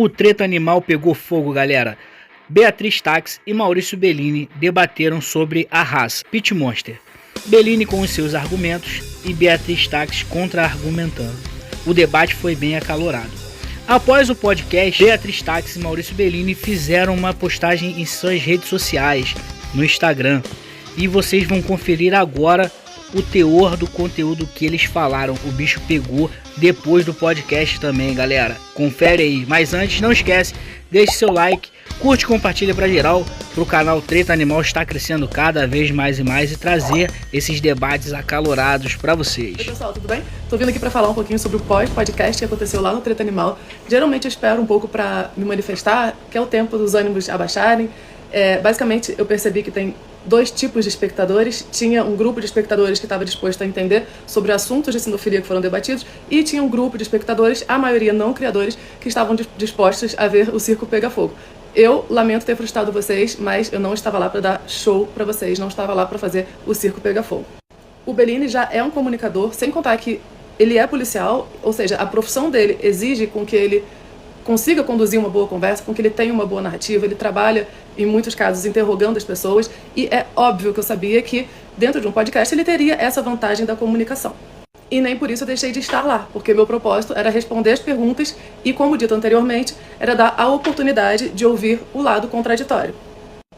O treta animal pegou fogo, galera. Beatriz Táxi e Maurício Bellini debateram sobre a raça Pit Monster. Bellini com os seus argumentos e Beatriz Táxi contra-argumentando. O debate foi bem acalorado. Após o podcast, Beatriz Táxi e Maurício Bellini fizeram uma postagem em suas redes sociais, no Instagram. E vocês vão conferir agora o teor do conteúdo que eles falaram. O bicho pegou depois do podcast também, galera. Confere aí. Mas antes, não esquece, deixe seu like, curte e compartilha pra geral, pro canal Treta Animal estar crescendo cada vez mais e mais e trazer esses debates acalorados pra vocês. Oi pessoal, tudo bem? Tô vindo aqui pra falar um pouquinho sobre o pós-podcast que aconteceu lá no Treta Animal. Geralmente eu espero um pouco pra me manifestar, que é o tempo dos ânimos abaixarem. Basicamente eu percebi que tem dois tipos de espectadores. Tinha um grupo de espectadores que estava disposto a entender sobre assuntos de sinofilia que foram debatidos e tinha um grupo de espectadores, a maioria não criadores, que estavam dispostos a ver o circo pegar fogo. Eu lamento ter frustrado vocês, mas eu não estava lá para dar show para vocês, não estava lá para fazer o circo pegar fogo. O Bellini já é um comunicador, sem contar que ele é policial, ou seja, a profissão dele exige com que ele consiga conduzir uma boa conversa, com que ele tenha uma boa narrativa, ele trabalha, em muitos casos, interrogando as pessoas, e é óbvio que eu sabia que, dentro de um podcast, ele teria essa vantagem da comunicação. E nem por isso eu deixei de estar lá, porque meu propósito era responder as perguntas e, como dito anteriormente, era dar a oportunidade de ouvir o lado contraditório.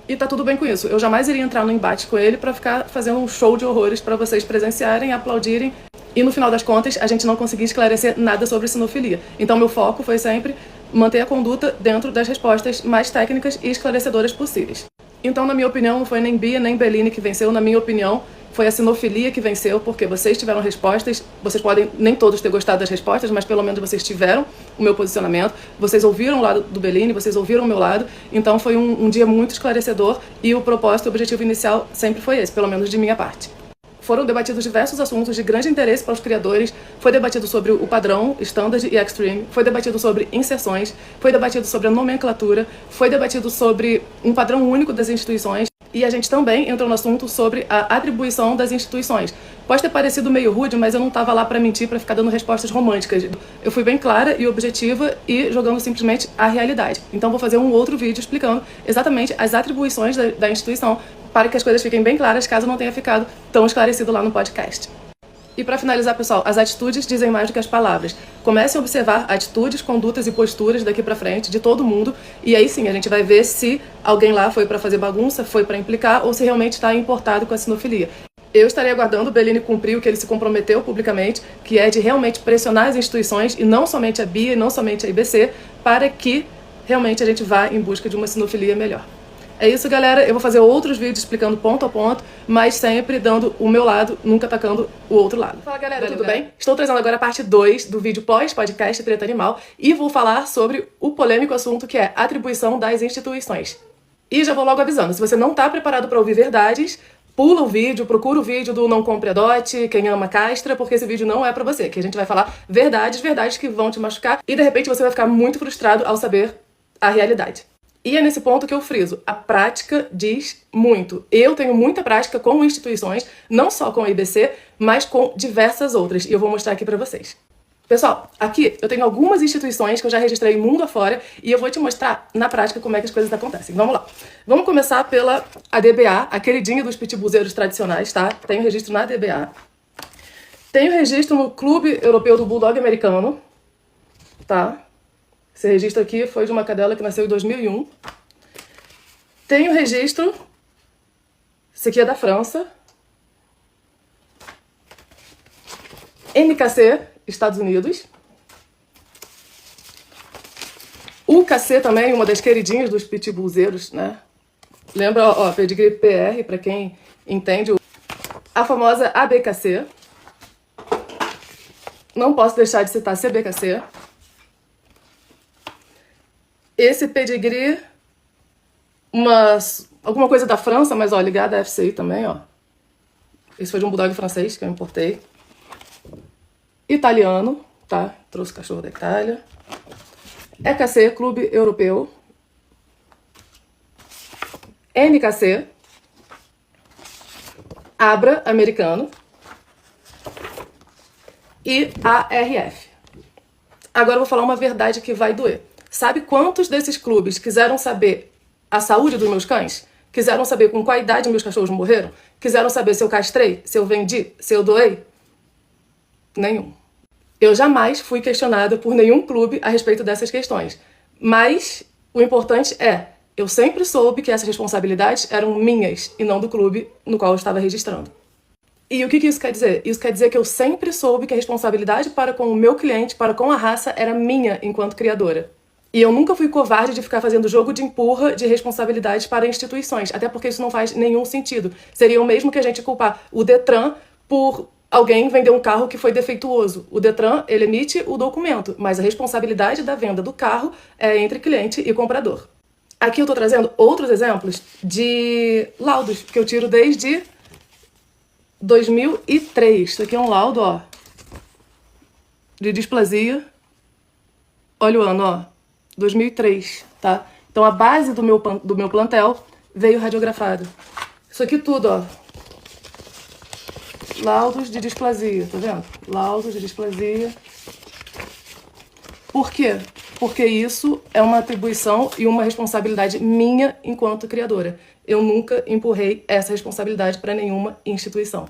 E tá tudo bem com isso, eu jamais iria entrar no embate com ele para ficar fazendo um show de horrores para vocês presenciarem, aplaudirem, e no final das contas a gente não conseguia esclarecer nada sobre sinofilia. Então meu foco foi sempre manter a conduta dentro das respostas mais técnicas e esclarecedoras possíveis. Então, na minha opinião, não foi nem Bia nem Bellini que venceu, na minha opinião, foi a sinofilia que venceu, porque vocês tiveram respostas, vocês podem nem todos ter gostado das respostas, mas pelo menos vocês tiveram o meu posicionamento, vocês ouviram o lado do Bellini, vocês ouviram o meu lado, então foi um dia muito esclarecedor e o propósito, o objetivo inicial sempre foi esse, pelo menos de minha parte. Foram debatidos diversos assuntos de grande interesse para os criadores, foi debatido sobre o padrão, standard e extreme, foi debatido sobre inserções, foi debatido sobre a nomenclatura, foi debatido sobre um padrão único das instituições e a gente também entrou no assunto sobre a atribuição das instituições. Pode ter parecido meio rude, mas eu não estava lá para mentir, para ficar dando respostas românticas. Eu fui bem clara e objetiva e jogando simplesmente a realidade. Então vou fazer um outro vídeo explicando exatamente as atribuições da instituição, para que as coisas fiquem bem claras, caso não tenha ficado tão esclarecido lá no podcast. E para finalizar, pessoal, as atitudes dizem mais do que as palavras. Comecem a observar atitudes, condutas e posturas daqui para frente de todo mundo, e aí sim a gente vai ver se alguém lá foi para fazer bagunça, foi para implicar, ou se realmente está importado com a sinofilia. Eu estarei aguardando o Bellini cumprir o que ele se comprometeu publicamente, que é de realmente pressionar as instituições, e não somente a BIA, e não somente a IBC, para que realmente a gente vá em busca de uma sinofilia melhor. É isso, galera. Eu vou fazer outros vídeos explicando ponto a ponto, mas sempre dando o meu lado, nunca atacando o outro lado. Fala, galera, tudo bem? Estou trazendo agora a parte 2 do vídeo pós-podcast Treta Animal e vou falar sobre o polêmico assunto que é atribuição das instituições. E já vou logo avisando, se você não está preparado para ouvir verdades, pula o vídeo, procura o vídeo do Não Compre Adote, Quem Ama Castra, porque esse vídeo não é pra você, que a gente vai falar verdades que vão te machucar e de repente você vai ficar muito frustrado ao saber a realidade. E é nesse ponto que eu friso, a prática diz muito. Eu tenho muita prática com instituições, não só com a IBC, mas com diversas outras, e eu vou mostrar aqui pra vocês. Pessoal, aqui eu tenho algumas instituições que eu já registrei mundo afora e eu vou te mostrar na prática como é que as coisas acontecem. Vamos lá. Vamos começar pela ADBA, a queridinha dos pitbullzeiros tradicionais, tá? Tenho registro na ADBA. Tenho registro no Clube Europeu do Bulldog Americano, tá? Esse registro aqui foi de uma cadela que nasceu em 2001. Tenho registro, esse aqui é da França. NKC, Estados Unidos. UKC também, uma das queridinhas dos pitbullzeiros, né? Lembra, ó, pedigree PR, para quem entende. A famosa ABKC. Não posso deixar de citar CBKC. Esse pedigree, alguma coisa da França, mas ó, ligada à FCI também, ó. Esse foi de um bulldog francês que eu importei. Italiano, tá? Trouxe o cachorro da Itália. EKC, Clube Europeu. NKC. Abra, americano. E ARF. Agora eu vou falar uma verdade que vai doer. Sabe quantos desses clubes quiseram saber a saúde dos meus cães? Quiseram saber com qual idade meus cachorros morreram? Quiseram saber se eu castrei, se eu vendi, se eu doei? Nenhum. Eu jamais fui questionada por nenhum clube a respeito dessas questões. Mas o importante é, eu sempre soube que essas responsabilidades eram minhas e não do clube no qual eu estava registrando. E o que isso quer dizer? Isso quer dizer que eu sempre soube que a responsabilidade para com o meu cliente, para com a raça, era minha enquanto criadora. E eu nunca fui covarde de ficar fazendo jogo de empurra de responsabilidades para instituições, até porque isso não faz nenhum sentido. Seria o mesmo que a gente culpar o Detran por alguém vender um carro que foi defeituoso. O Detran, ele emite o documento, mas a responsabilidade da venda do carro é entre cliente e comprador. Aqui eu estou trazendo outros exemplos de laudos que eu tiro desde 2003. Isso aqui é um laudo, ó, de displasia. Olha o ano, ó, 2003, tá? Então a base do meu plantel veio radiografado. Isso aqui tudo, ó, laudos de displasia, tá vendo? Laudos de displasia. Por quê? Porque isso é uma atribuição e uma responsabilidade minha enquanto criadora. Eu nunca empurrei essa responsabilidade para nenhuma instituição.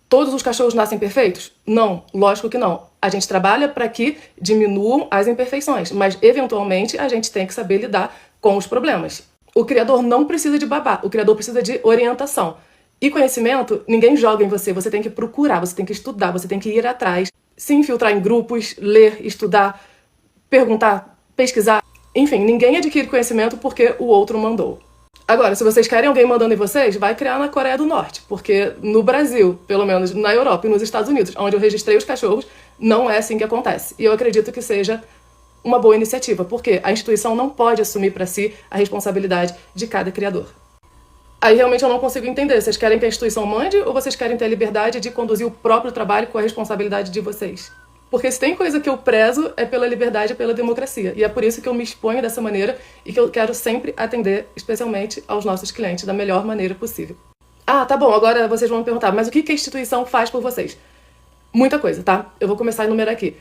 Todos os cachorros nascem perfeitos? Não, lógico que não. A gente trabalha para que diminuam as imperfeições, mas eventualmente a gente tem que saber lidar com os problemas. O criador não precisa de babá, o criador precisa de orientação. E conhecimento, ninguém joga em você, você tem que procurar, você tem que estudar, você tem que ir atrás, se infiltrar em grupos, ler, estudar, perguntar, pesquisar. Enfim, ninguém adquire conhecimento porque o outro mandou. Agora, se vocês querem alguém mandando em vocês, vai criar na Coreia do Norte, porque no Brasil, pelo menos na Europa e nos Estados Unidos, onde eu registrei os cachorros, não é assim que acontece. E eu acredito que seja uma boa iniciativa, porque a instituição não pode assumir para si a responsabilidade de cada criador. Aí realmente eu não consigo entender. Vocês querem que a instituição mande ou vocês querem ter a liberdade de conduzir o próprio trabalho com a responsabilidade de vocês? Porque se tem coisa que eu prezo é pela liberdade e pela democracia. E é por isso que eu me exponho dessa maneira e que eu quero sempre atender, especialmente aos nossos clientes, da melhor maneira possível. Ah, tá bom, agora vocês vão me perguntar, mas o que a instituição faz por vocês? Muita coisa, tá? Eu vou começar a enumerar aqui.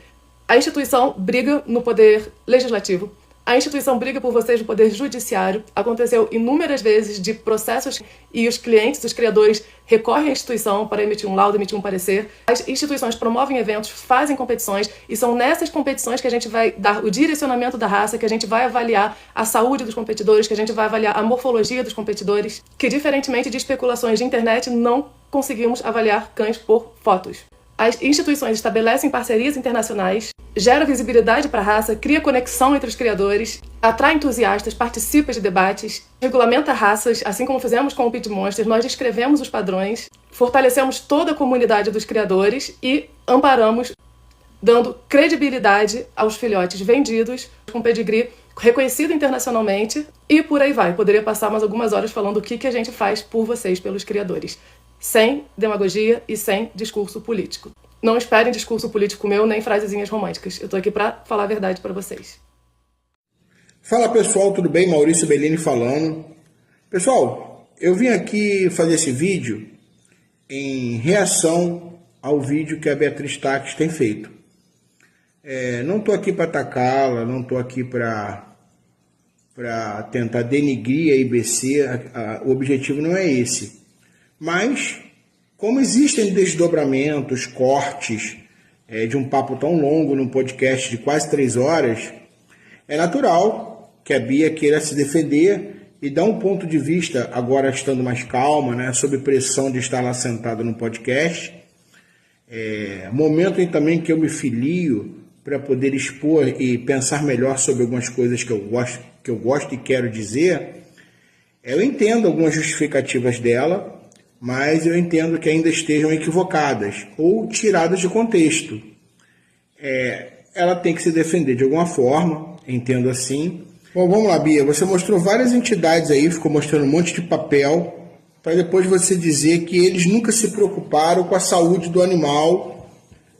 A instituição briga no poder legislativo. A instituição briga por vocês no poder judiciário. Aconteceu inúmeras vezes de processos e os clientes, os criadores, recorrem à instituição para emitir um laudo, emitir um parecer. As instituições promovem eventos, fazem competições e são nessas competições que a gente vai dar o direcionamento da raça, que a gente vai avaliar a saúde dos competidores, que a gente vai avaliar a morfologia dos competidores, que diferentemente de especulações de internet, não conseguimos avaliar cães por fotos. As instituições estabelecem parcerias internacionais, gera visibilidade para a raça, cria conexão entre os criadores, atrai entusiastas, participa de debates, regulamenta raças, assim como fizemos com o Pit Monster, nós descrevemos os padrões, fortalecemos toda a comunidade dos criadores e amparamos, dando credibilidade aos filhotes vendidos, com pedigree reconhecido internacionalmente e por aí vai. Poderia passar mais algumas horas falando o que a gente faz por vocês, pelos criadores. Sem demagogia e sem discurso político. Não esperem discurso político meu, nem frasezinhas românticas. Eu tô aqui pra falar a verdade pra vocês. Fala pessoal, tudo bem? Maurício Bellini falando. Pessoal, eu vim aqui fazer esse vídeo em reação ao vídeo que a Beatriz Tax tem feito. Não tô aqui para atacá-la, não tô aqui para tentar denigrir a IBC, o objetivo não é esse. Mas, como existem desdobramentos, cortes de um papo tão longo num podcast de quase 3 horas, é natural que a Bia queira se defender e dar um ponto de vista, agora estando mais calma, né, sob pressão de estar lá sentada no podcast. Momento em também que eu me filio para poder expor e pensar melhor sobre algumas coisas que eu gosto e quero dizer. Eu entendo algumas justificativas dela, mas eu entendo que ainda estejam equivocadas ou tiradas de contexto. Ela tem que se defender de alguma forma, entendo assim. Bom, vamos lá, Bia, você mostrou várias entidades aí, ficou mostrando um monte de papel, para depois você dizer que eles nunca se preocuparam com a saúde do animal,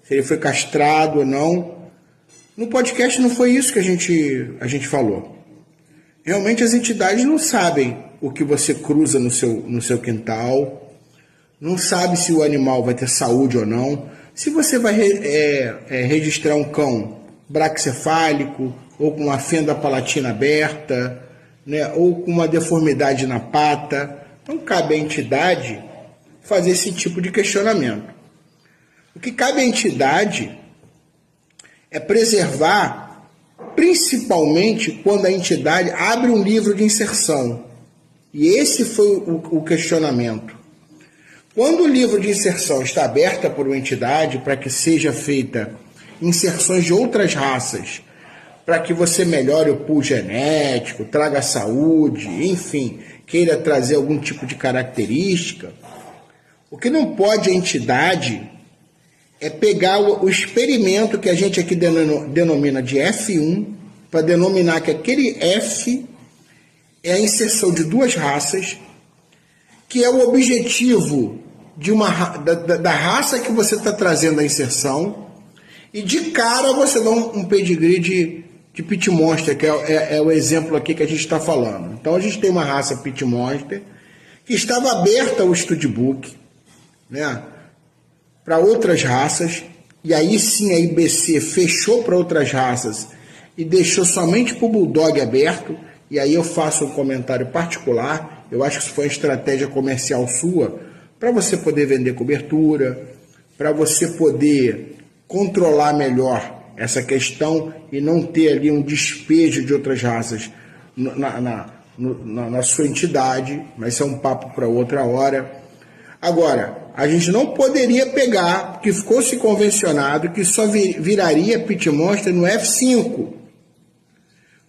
se ele foi castrado ou não. No podcast não foi isso que a gente falou. Realmente as entidades não sabem o que você cruza no seu quintal, não sabe se o animal vai ter saúde ou não. Se você vai registrar um cão braquicefálico ou com uma fenda palatina aberta, né, ou com uma deformidade na pata. Não cabe à entidade fazer esse tipo de questionamento. O que cabe à entidade é preservar, principalmente quando a entidade abre um livro de inserção. E esse foi o questionamento. Quando o livro de inserção está aberto por uma entidade para que seja feita inserções de outras raças, para que você melhore o pool genético, traga saúde, enfim, queira trazer algum tipo de característica, o que não pode a entidade é pegar o experimento que a gente aqui denomina de F1, para denominar que aquele F é a inserção de duas raças, que é o objetivo da raça que você está trazendo a inserção, e de cara você dá um pedigree de Pit Monster, que é o exemplo aqui que a gente está falando. Então a gente tem uma raça Pit Monster que estava aberta ao Studbook, né, para outras raças, e aí sim a IBC fechou para outras raças e deixou somente para o Bulldog aberto. E aí eu faço um comentário particular, eu acho que isso foi uma estratégia comercial sua, para você poder vender cobertura, para você poder controlar melhor essa questão e não ter ali um despejo de outras raças na sua entidade, mas isso é um papo para outra hora. Agora, a gente não poderia pegar, porque ficou-se convencionado que só viraria Pit Monster no F5.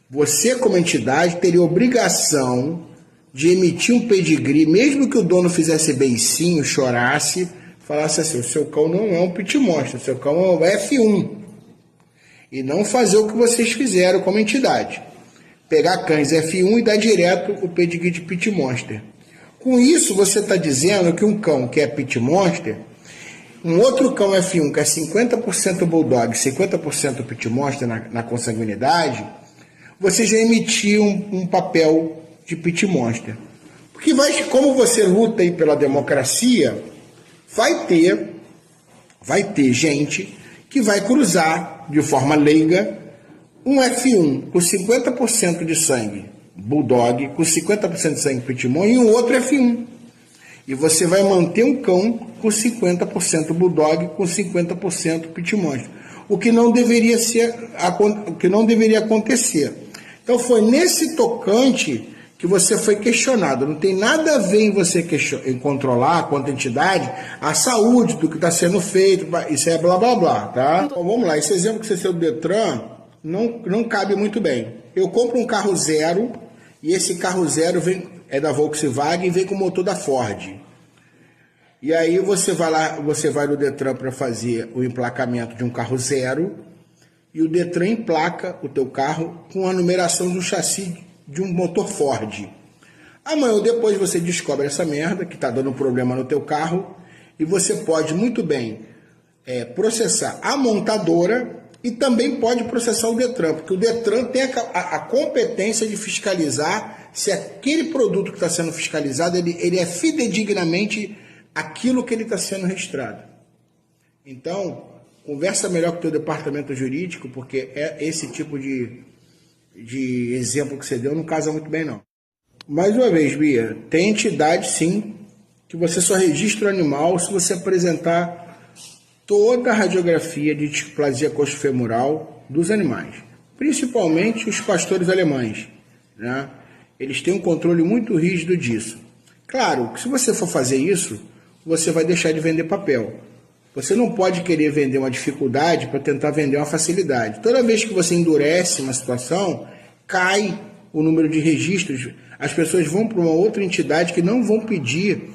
Você, como entidade, teria obrigação de emitir um pedigree, mesmo que o dono fizesse beicinho, chorasse, falasse assim: o seu cão não é um Pit Monster, o seu cão é um F1. E não fazer o que vocês fizeram como entidade. Pegar cães F1 e dar direto o pedigree de Pit Monster. Com isso, você está dizendo que um cão que é Pit Monster, um outro cão F1 que é 50% Bulldog, 50% Pit Monster na consanguinidade, você já emitiu um papel de Pit Monster. Porque como você luta aí pela democracia, vai ter gente que vai cruzar de forma leiga um F1 com 50% de sangue Bulldog, com 50% de sangue Pit Monster, e um outro F1. E você vai manter um cão com 50% Bulldog, com 50% Pit Monster. O que não deveria acontecer. Então foi nesse tocante que você foi questionado. Não tem nada a ver em você em controlar, quanto a entidade, a saúde do que está sendo feito, isso é blá blá blá, tá? Então vamos lá, esse exemplo que você deu do Detran não cabe muito bem. Eu compro um carro zero, e esse carro zero é da Volkswagen e vem com o motor da Ford. E aí você vai no Detran para fazer o emplacamento de um carro zero, e o Detran emplaca o teu carro com a numeração do chassi de um motor Ford. Amanhã ou depois você descobre essa merda que está dando problema no teu carro, e você pode muito bem processar a montadora e também pode processar o Detran, porque o Detran tem a competência de fiscalizar se aquele produto que está sendo fiscalizado ele é fidedignamente aquilo que ele está sendo registrado. Então, conversa melhor com o teu departamento jurídico, porque esse tipo de exemplo que você deu não casa muito bem, não. Mais uma vez, Bia, tem entidade, sim, que você só registra o animal se você apresentar toda a radiografia de displasia coxofemoral dos animais, principalmente os pastores alemães, né? Eles têm um controle muito rígido disso. Claro que se você for fazer isso, você vai deixar de vender papel. Você não pode querer vender uma dificuldade para tentar vender uma facilidade. Toda vez que você endurece uma situação, cai o número de registros. As pessoas vão para uma outra entidade que não vão pedir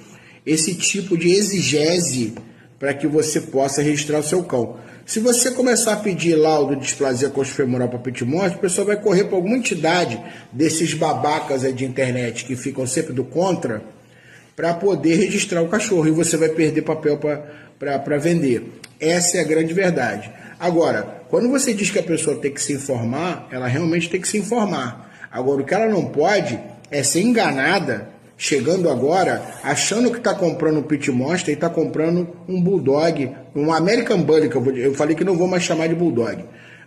esse tipo de exigese para que você possa registrar o seu cão. Se você começar a pedir laudo de displasia coxofemoral para Pit Monster, o pessoal vai correr para alguma entidade desses babacas aí de internet que ficam sempre do contra para poder registrar o cachorro, e você vai perder papel para vender. Essa é a grande verdade. Agora, quando você diz que a pessoa tem que se informar, ela realmente tem que se informar. Agora, o que ela não pode é ser enganada, chegando agora, achando que está comprando um Pit Monster e está comprando um Bulldog, um American Bully, que eu falei que não vou mais chamar de Bulldog.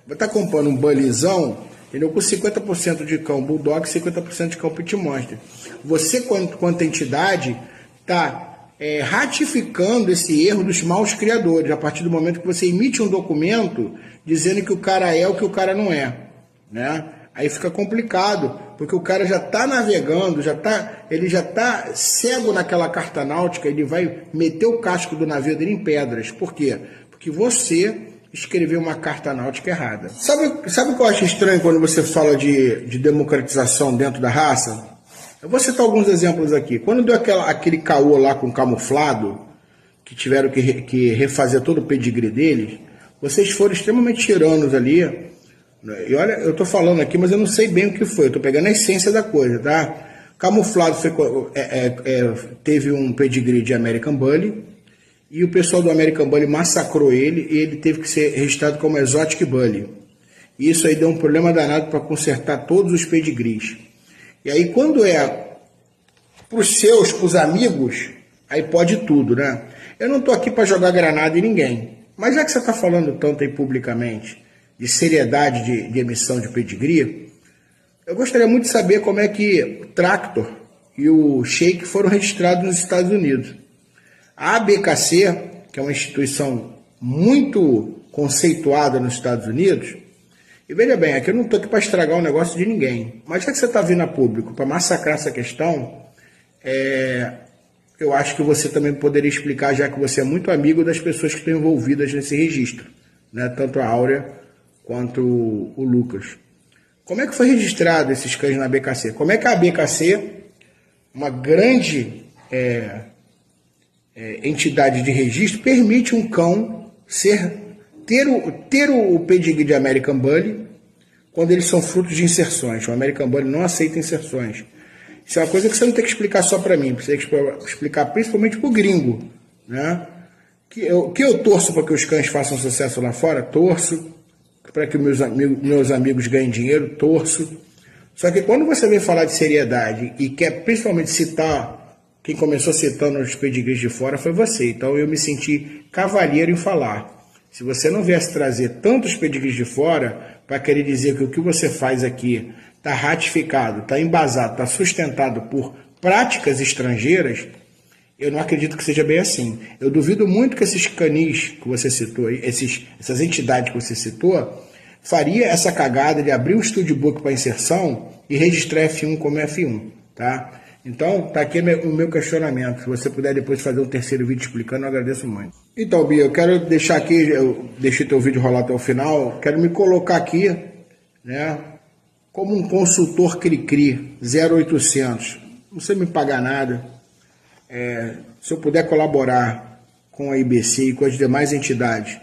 Está comprando um Bullyzão entendeu? Com 50% de cão Bulldog e 50% de cão Pit Monster. Você, quanto entidade, está ratificando esse erro dos maus criadores, a partir do momento que você emite um documento dizendo que o cara é o que o cara não é, né? Aí fica complicado, porque o cara já está navegando, ele já está cego naquela carta náutica, ele vai meter o casco do navio dele em pedras. Por quê? Porque você escreveu uma carta náutica errada. Sabe o que eu acho estranho quando você fala de democratização dentro da raça? Eu vou citar alguns exemplos aqui. Quando deu aquele caô lá com camuflado, que tiveram que refazer todo o pedigree deles, vocês foram extremamente tiranos ali. E olha, eu estou falando aqui, mas eu não sei bem o que foi. Eu estou pegando a essência da coisa, tá? Camuflado teve um pedigree de American Bully, e o pessoal do American Bully massacrou ele, e ele teve que ser registrado como Exotic Bully. E isso aí deu um problema danado para consertar todos os pedigrees. E aí quando é para os amigos, aí pode tudo, né? Eu não estou aqui para jogar granada em ninguém, mas já que você está falando tanto aí publicamente de seriedade de emissão de pedigree, eu gostaria muito de saber como é que o Tractor e o Shake foram registrados nos Estados Unidos. A ABKC, que é uma instituição muito conceituada nos Estados Unidos, e veja bem, aqui eu não estou aqui para estragar o negócio de ninguém, mas já que você está vindo a público para massacrar essa questão, eu acho que você também poderia explicar, já que você é muito amigo das pessoas que estão envolvidas nesse registro, né? Tanto a Áurea quanto o Lucas. Como é que foi registrado esses cães na ABKC? Como é que a ABKC, uma grande entidade de registro, permite um cão ter o pedigree de American Bully quando eles são frutos de inserções? O American Bully não aceita inserções. Isso é uma coisa que você não tem que explicar só para mim, você tem que explicar principalmente para o gringo, né? Que eu torço para que os cães façam sucesso lá fora, torço. Para que meus amigos ganhem dinheiro, torço. Só que quando você vem falar de seriedade e quer principalmente citar, quem começou citando os pedigrees de fora foi você. Então eu me senti cavalheiro em falar. Se você não viesse trazer tantos pedigrees de fora para querer dizer que o que você faz aqui está ratificado, está embasado, está sustentado por práticas estrangeiras, eu não acredito que seja bem assim. Eu duvido muito que esses canis que você citou, essas entidades que você citou, faria essa cagada de abrir um studbook para inserção e registrar F1 como F1, tá? Então, tá aqui o meu questionamento. Se você puder depois fazer um terceiro vídeo explicando, eu agradeço muito. Então, Bia, eu quero deixar aqui, eu deixei teu vídeo rolar até o final, quero me colocar aqui, né, como um consultor cri-cri, 0800. Não precisa me pagar nada. Se eu puder colaborar com a IBC e com as demais entidades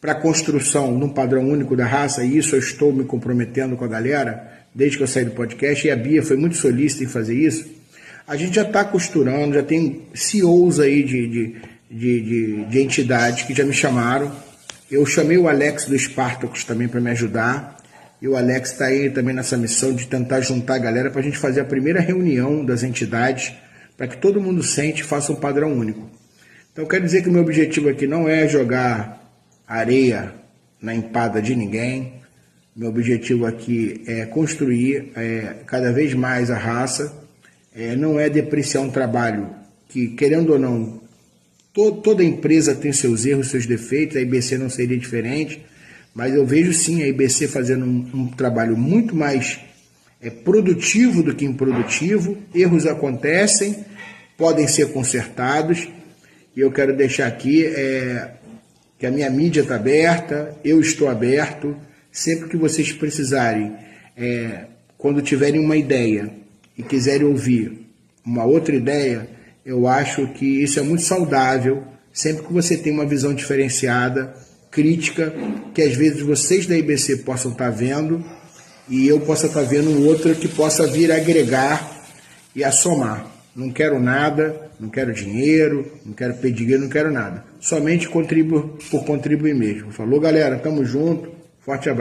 para a construção de um padrão único da raça, e isso eu estou me comprometendo com a galera, desde que eu saí do podcast, e a Bia foi muito solícita em fazer isso, a gente já está costurando, já tem CEOs aí de entidades que já me chamaram. Eu chamei o Alex do Spartacus também para me ajudar, e o Alex está aí também nessa missão de tentar juntar a galera para a gente fazer a primeira reunião das entidades, para que todo mundo sente e faça um padrão único. Então quero dizer que o meu objetivo aqui não é jogar areia na empada de ninguém. Meu objetivo aqui é construir cada vez mais a raça. Não é depreciar um trabalho que, querendo ou não, toda empresa tem seus erros, seus defeitos, a IBC não seria diferente, mas eu vejo sim a IBC fazendo um trabalho muito mais produtivo do que improdutivo. Erros acontecem, podem ser consertados, e eu quero deixar aqui que a minha mídia está aberta, eu estou aberto, sempre que vocês precisarem, quando tiverem uma ideia e quiserem ouvir uma outra ideia, eu acho que isso é muito saudável, sempre que você tem uma visão diferenciada, crítica, que às vezes vocês da IBC possam estar vendo, e eu possa estar vendo um outro que possa vir agregar e a somar. Não quero nada, não quero dinheiro, não quero pedigree, não quero nada. Somente contribuo por contribuir mesmo. Falou, galera, tamo junto, forte abraço.